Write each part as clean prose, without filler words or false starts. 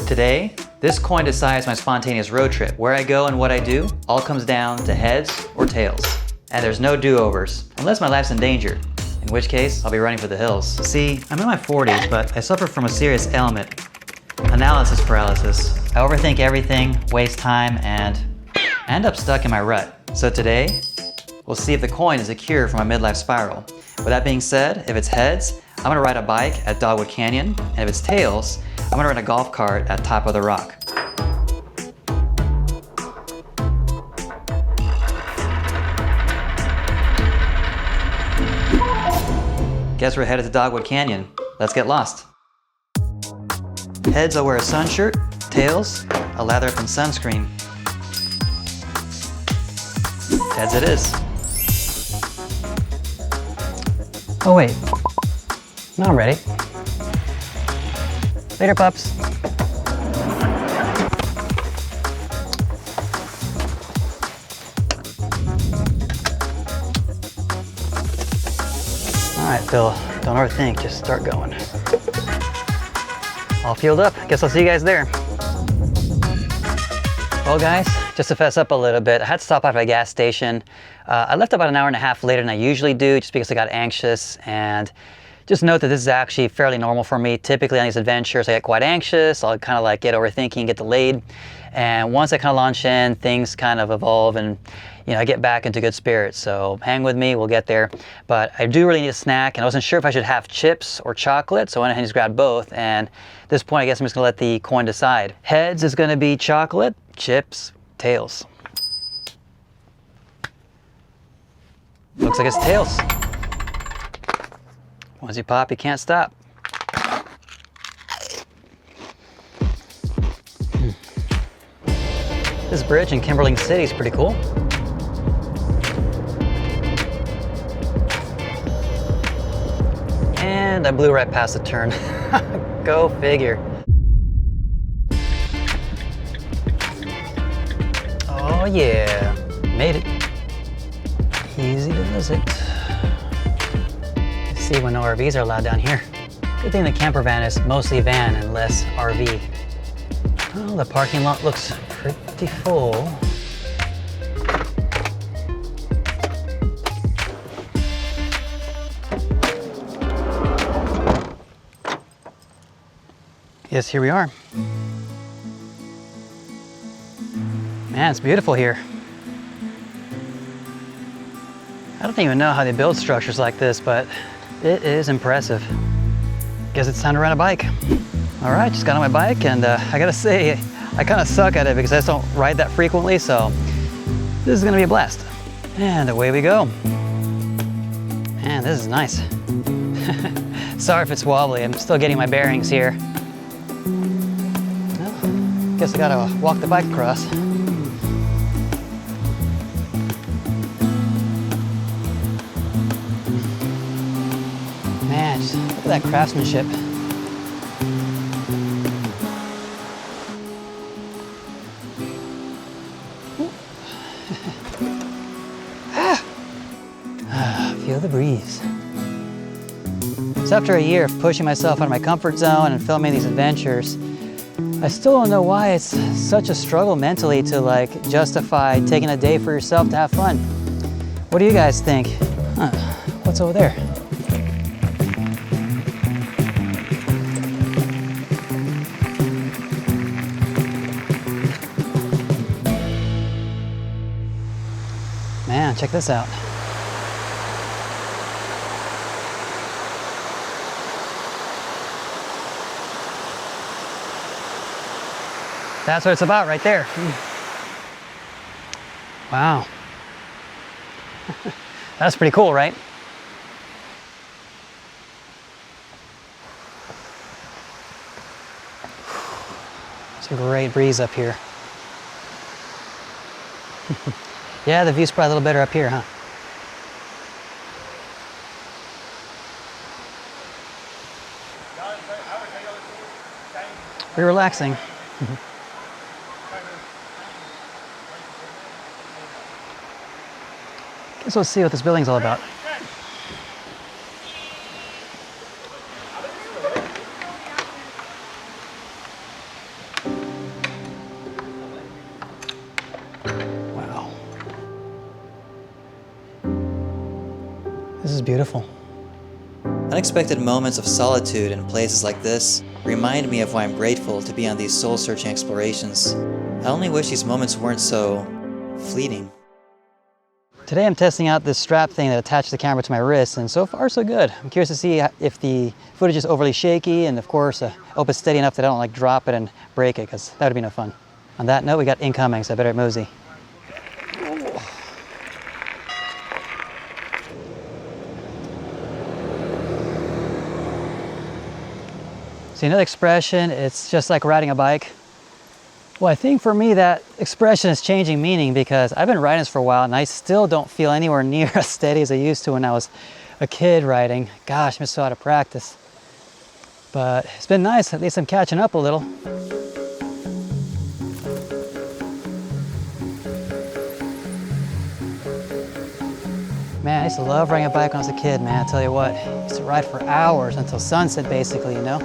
Today, this coin decides my spontaneous road trip. Where I go and what I do all comes down to heads or tails. And there's no do-overs, unless my life's in danger, in which case I'll be running for the hills. See, I'm in my 40s, but I suffer from a serious ailment, analysis paralysis. I overthink everything, waste time, and end up stuck in my rut. So today, we'll see if the coin is a cure for my midlife spiral. With that being said, if it's heads, I'm gonna ride a bike at Dogwood Canyon, and if it's tails, I'm gonna rent a golf cart at Top of the Rock. Guess we're headed to Dogwood Canyon. Let's get lost. Heads, I'll wear a sun shirt. Tails, I'll lather up in sunscreen. Heads it is. Oh wait, now I'm ready. Later, pups. All right, Phil, don't overthink, just start going. All fueled up, guess I'll see you guys there. Well guys, just to fess up a little bit, I had to stop off at a gas station. I left about an hour and a half later than I usually do just because I got anxious, and just note that this is actually fairly normal for me. Typically on these adventures, I get quite anxious. I'll kind of like get overthinking, get delayed. And once I kind of launch in, things kind of evolve and I get back into good spirits. So hang with me, we'll get there. But I do really need a snack, and I wasn't sure if I should have chips or chocolate, so I went ahead and just grabbed both. And at this point, I guess I'm just gonna let the coin decide. Heads is gonna be chocolate, chips, tails. Looks like it's tails. Once you pop, you can't stop. This bridge in Kimberling City is pretty cool. And I blew right past the turn. Go figure. Oh yeah, made it. Easy to visit. See when no RVs are allowed down here. Good thing the camper van is mostly van and less RV. Well, the parking lot looks pretty full. Yes, here we are. Man, it's beautiful here. I don't even know how they build structures like this, but it is impressive. Guess it's time to rent a bike. All right, just got on my bike, and I gotta say, I kind of suck at it because I just don't ride that frequently, so this is gonna be a blast. And away we go. Man, this is nice. Sorry if it's wobbly, I'm still getting my bearings here. Well, guess I gotta walk the bike across. Man, just look at that craftsmanship. Feel the breeze. So after a year of pushing myself out of my comfort zone and filming these adventures, I still don't know why it's such a struggle mentally to justify taking a day for yourself to have fun. What do you guys think? What's over there? Man, check this out. That's what it's about right there. Wow. That's pretty cool, right? It's a great breeze up here. Yeah, the view's probably a little better up here, huh? Pretty relaxing. Guess we'll see what this building's all about. is beautiful. Unexpected moments of solitude in places like this remind me of why I'm grateful to be on these soul-searching explorations. I only wish these moments weren't so fleeting. Today I'm testing out this strap thing that attaches the camera to my wrist, and so far so good. I'm curious to see if the footage is overly shaky, and of course I hope it's steady enough that I don't like drop it and break it, because that would be no fun. On that note, we got incoming, so I better mosey. See, another expression, it's just like riding a bike. Well, I think for me that expression is changing meaning, because I've been riding this for a while and I still don't feel anywhere near as steady as I used to when I was a kid riding. Gosh, I'm so out of practice. But it's been nice, at least I'm catching up a little. Man, I used to love riding a bike when I was a kid, man, I tell you what. I used to ride for hours until sunset, basically, you know?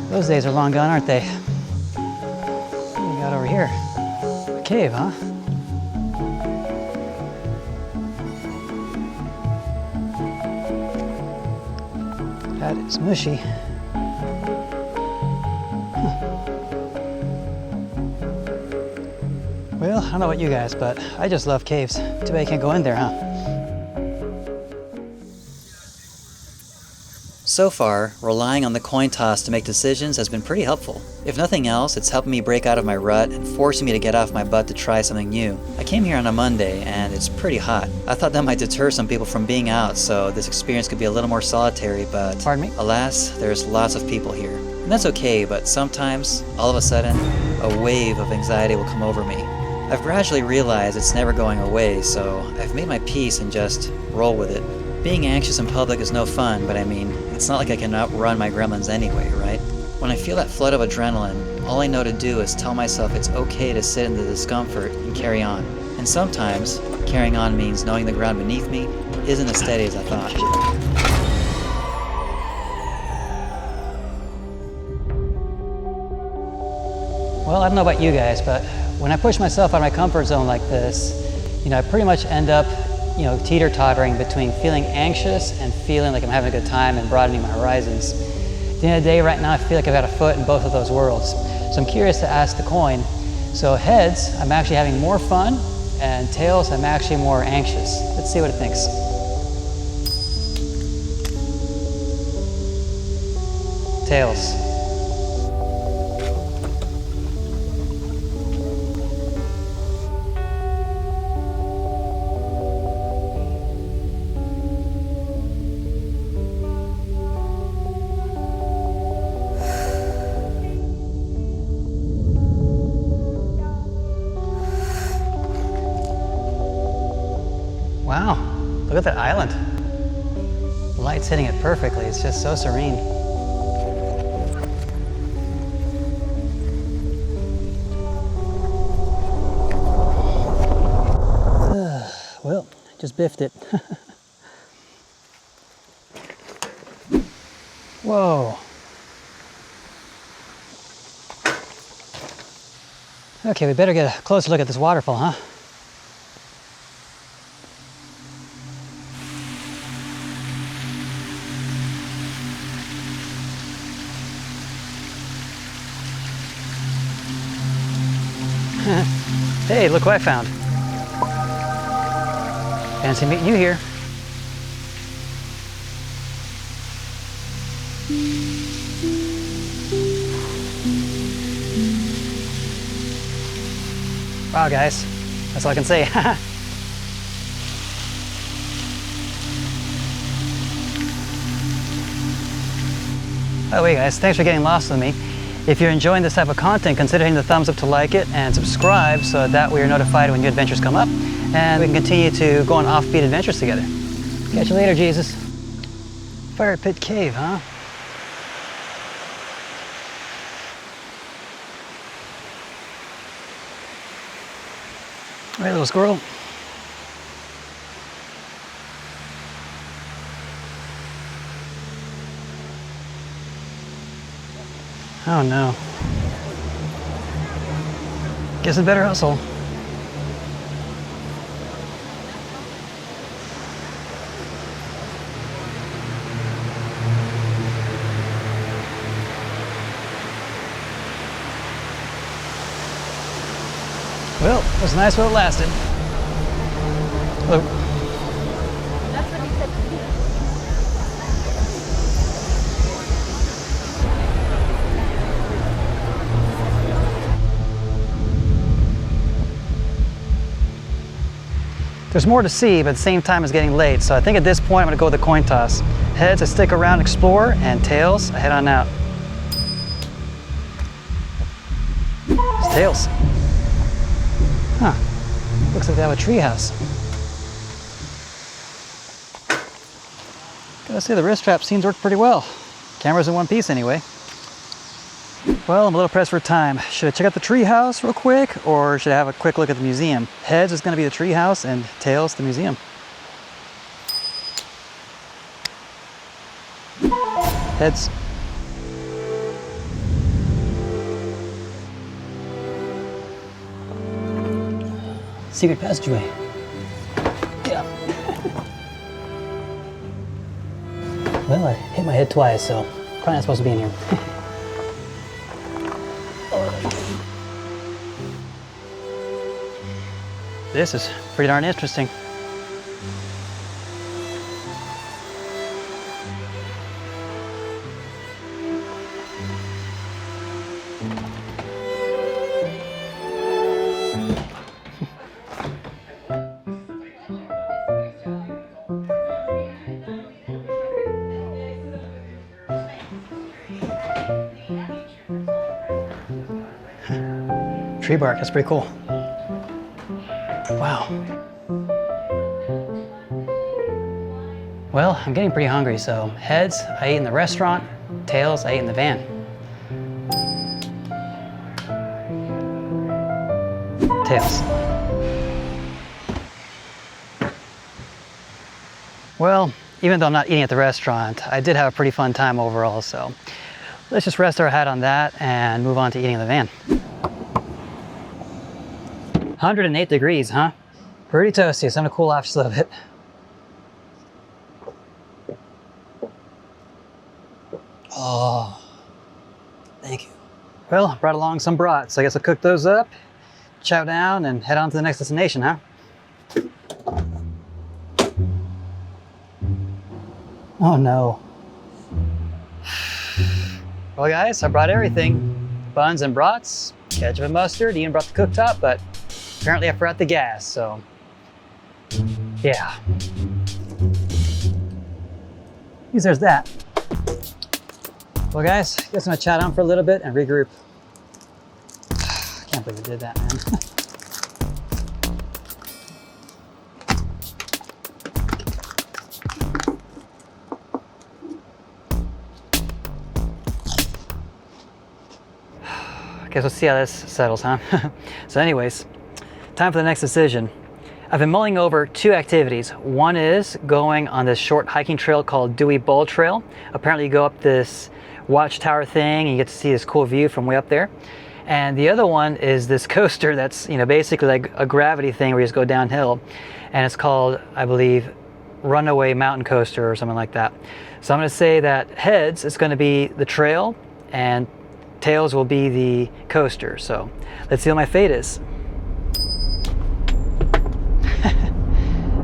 Those days are long gone, aren't they? What do we got over here? A cave, huh? That is mushy. Well, I don't know about you guys, but I just love caves. Too bad you can't go in there, huh? So far, relying on the coin toss to make decisions has been pretty helpful. If nothing else, it's helping me break out of my rut and forcing me to get off my butt to try something new. I came here on a Monday and it's pretty hot. I thought that might deter some people from being out, so this experience could be a little more solitary, but pardon me? Alas, there's lots of people here. And that's okay, but sometimes, all of a sudden, a wave of anxiety will come over me. I've gradually realized it's never going away, so I've made my peace and just roll with it. Being anxious in public is no fun, but I mean, it's not like I can outrun my gremlins anyway, right? When I feel that flood of adrenaline, all I know to do is tell myself it's okay to sit in the discomfort and carry on. And sometimes, carrying on means knowing the ground beneath me isn't as steady as I thought. Well, I don't know about you guys, but when I push myself out of my comfort zone like this, I pretty much end up teeter-tottering between feeling anxious and feeling like I'm having a good time and broadening my horizons. At the end of the day, right now, I feel like I've got a foot in both of those worlds. So I'm curious to ask the coin. So heads, I'm actually having more fun, and tails, I'm actually more anxious. Let's see what it thinks. Tails. Wow, look at that island. The light's hitting it perfectly. It's just so serene. Well, just biffed it. Whoa. Okay, we better get a closer look at this waterfall, huh? Hey, look what I found. Fancy meeting you here. Wow, guys. That's all I can say. By the way, guys, thanks for getting lost with me. If you're enjoying this type of content, consider hitting the thumbs up to like it and subscribe so that way you're notified when new adventures come up and we can continue to go on offbeat adventures together. Catch you later, Jesus. Fire Pit Cave, huh? All right, little squirrel. Oh no. Guess it better hustle. Well, it was nice while it lasted. Hello. That's what he said to me. There's more to see, but at the same time it's getting late, so I think at this point I'm gonna go with the coin toss. Heads, I stick around, explore, and tails, I head on out. It's tails. Huh. Looks like they have a treehouse. Gotta say the wrist strap seems to work pretty well. Camera's in one piece anyway. Well, I'm a little pressed for time. Should I check out the treehouse real quick, or should I have a quick look at the museum? Heads is gonna be the treehouse, and tails the museum. Heads. Secret passageway. Yeah. Well, I hit my head twice, so probably not supposed to be in here. This is pretty darn interesting. Tree bark, that's pretty cool. Wow. Well, I'm getting pretty hungry, so heads, I ate in the restaurant, tails, I ate in the van. Tails. Well, even though I'm not eating at the restaurant, I did have a pretty fun time overall, so let's just rest our hat on that and move on to eating in the van. 108 degrees, huh? Pretty toasty, so I'm gonna cool off just a little bit. Oh, thank you. Well, I brought along some brats, so I guess I'll cook those up, chow down, and head on to the next destination, huh? Oh no. Well guys, I brought everything. Buns and brats, ketchup and mustard, even brought the cooktop, but apparently I forgot the gas, so yeah. At least there's that. Well guys, I guess I'm gonna chat on for a little bit and regroup. I can't believe I did that, man. Guess we'll see how this settles, huh? So anyways, time for the next decision. I've been mulling over two activities. One is going on this short hiking trail called Dewey Bowl Trail. Apparently you go up this watchtower thing and you get to see this cool view from way up there. And the other one is this coaster that's, you know, basically like a gravity thing where you just go downhill. And it's called, I believe, Runaway Mountain Coaster or something like that. So I'm gonna say that heads is gonna be the trail and tails will be the coaster. So let's see what my fate is.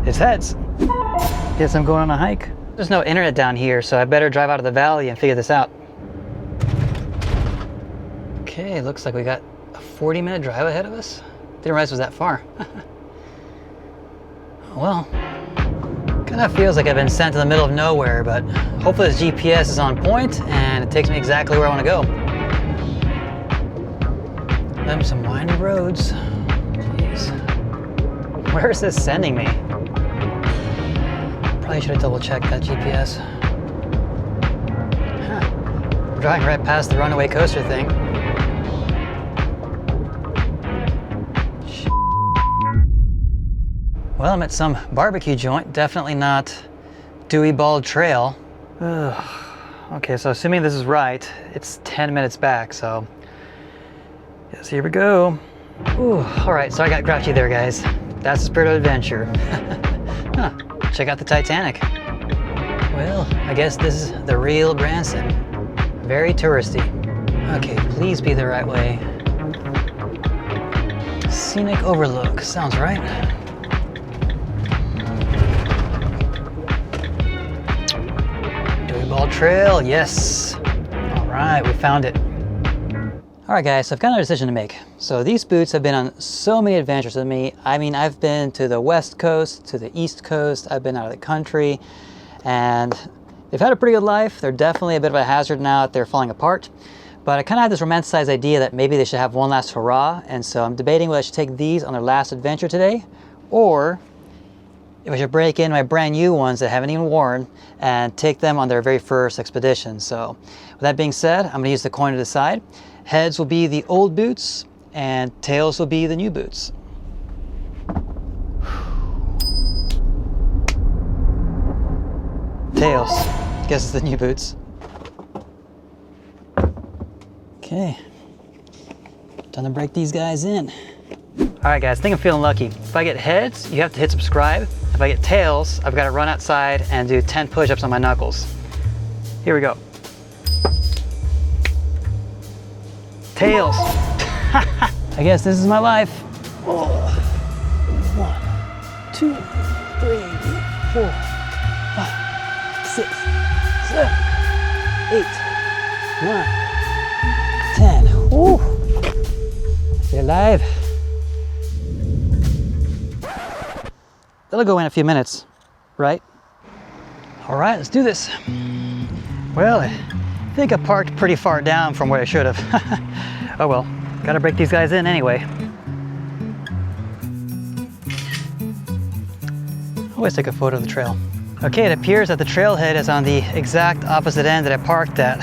It's heads. Guess I'm going on a hike. There's no internet down here, so I better drive out of the valley and figure this out. Okay, looks like we got a 40-minute drive ahead of us. Didn't realize it was that far. Well, kind of feels like I've been sent to the middle of nowhere, but hopefully this GPS is on point and it takes me exactly where I want to go. Them some windy roads. Jeez. Where is this sending me? Probably should have double checked that GPS. Huh. We're driving right past the runaway coaster thing. Well, I'm at some barbecue joint, definitely not Dewey Bald Trail. Ugh. Okay, so assuming this is right, it's 10 minutes back, so yes, here we go. Ooh, all right, so I got grouchy there, guys. That's the spirit of adventure. Huh, check out the Titanic. Well, I guess this is the real Branson. Very touristy. Okay, please be the right way. Scenic overlook, sounds right. Dewey Ball Trail, yes. All right, we found it. All right guys, so I've got another decision to make. So these boots have been on so many adventures with me. I mean, I've been to the West Coast, to the East Coast, I've been out of the country, and they've had a pretty good life. They're definitely a bit of a hazard now that they're falling apart. But I kind of had this romanticized idea that maybe they should have one last hurrah, and so I'm debating whether I should take these on their last adventure today, or if I should break in my brand new ones that I haven't even worn and take them on their very first expedition. So with that being said, I'm gonna use the coin to decide. Heads will be the old boots and tails will be the new boots. Tails, guess it's the new boots. Okay, time to break these guys in. All right guys, I think I'm feeling lucky. If I get heads, you have to hit subscribe. If I get tails, I've got to run outside and do 10 push-ups on my knuckles. Here we go. Tails. I guess this is my life. Oh. 1, 2, 3, 4, 5, 6, 7, 8, 9, 10. Woo. They're alive. That'll go in a few minutes, right? All right, let's do this. Well, I think I parked pretty far down from where I should have. Oh well, gotta break these guys in anyway. Always take a photo of the trail. Okay, it appears that the trailhead is on the exact opposite end that I parked at.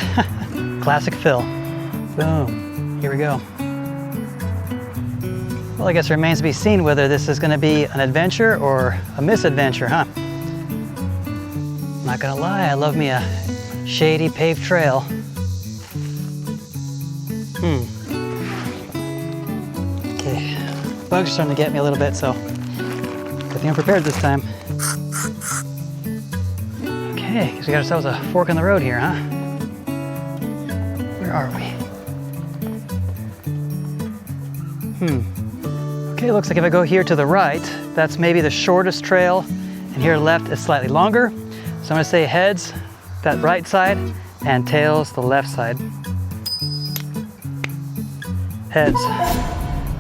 Classic Phil. Boom, here we go. Well, I guess it remains to be seen whether this is gonna be an adventure or a misadventure, huh? Not gonna lie, I love me a shady paved trail. Okay, bugs are starting to get me a little bit, so good thing I'm prepared this time. Okay, guess we got ourselves a fork in the road here, huh? Where are we? Okay, looks like if I go here to the right, that's maybe the shortest trail, and here left is slightly longer. So I'm gonna say heads, that right side, and tails, the left side. Heads.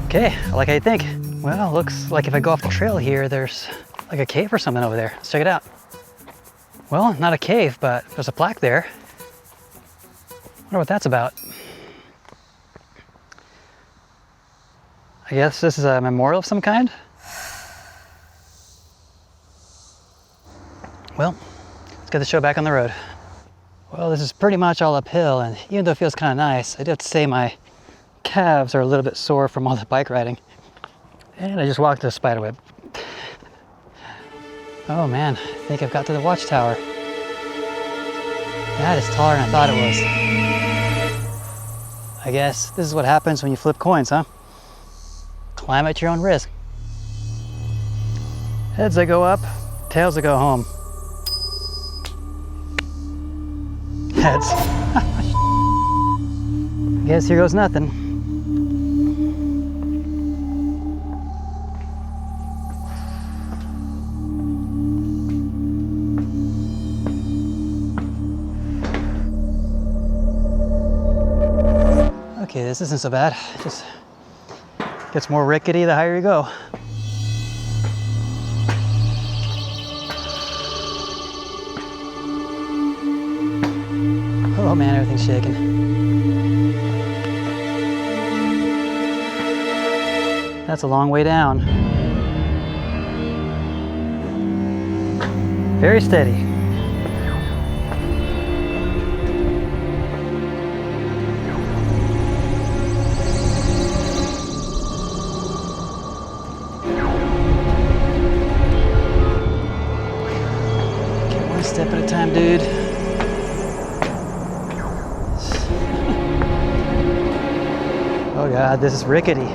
Okay, I like how you think. Well, looks like if I go off the trail here, there's like a cave or something over there. Let's check it out. Well, not a cave, but there's a plaque there. Wonder what that's about. I guess this is a memorial of some kind. Well, let's get the show back on the road. Well, this is pretty much all uphill, and even though it feels kind of nice, I do have to say my calves are a little bit sore from all the bike riding. And I just walked to a spider web. Oh man, I think I've got to the watchtower. That is taller than I thought it was. I guess this is what happens when you flip coins, huh? Climb at your own risk. Heads that go up, tails that go home. Heads. Guess here goes nothing. Okay, this isn't so bad. It just gets more rickety the higher you go. Oh man, everything's shaking. That's a long way down. Very steady. Okay, one step at a time, dude. Oh God, this is rickety.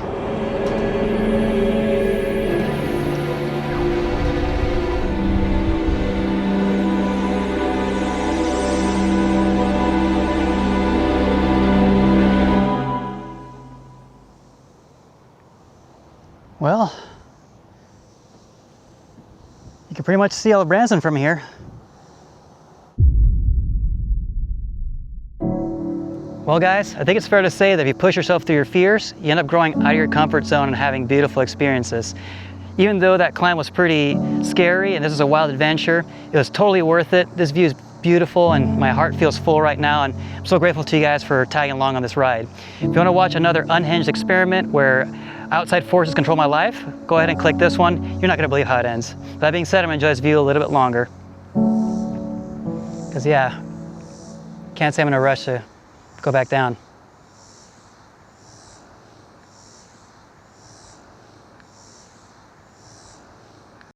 Well, you can pretty much see all of Branson from here. Well guys, I think it's fair to say that if you push yourself through your fears, you end up growing out of your comfort zone and having beautiful experiences. Even though that climb was pretty scary and this is a wild adventure, it was totally worth it. This view is beautiful and my heart feels full right now, and I'm so grateful to you guys for tagging along on this ride. If you want to watch another unhinged experiment where outside forces control my life, go ahead and click this one. You're not going to believe how it ends. That being said, I'm going to enjoy this view a little bit longer. Because yeah, can't say I'm in a rush to go back down.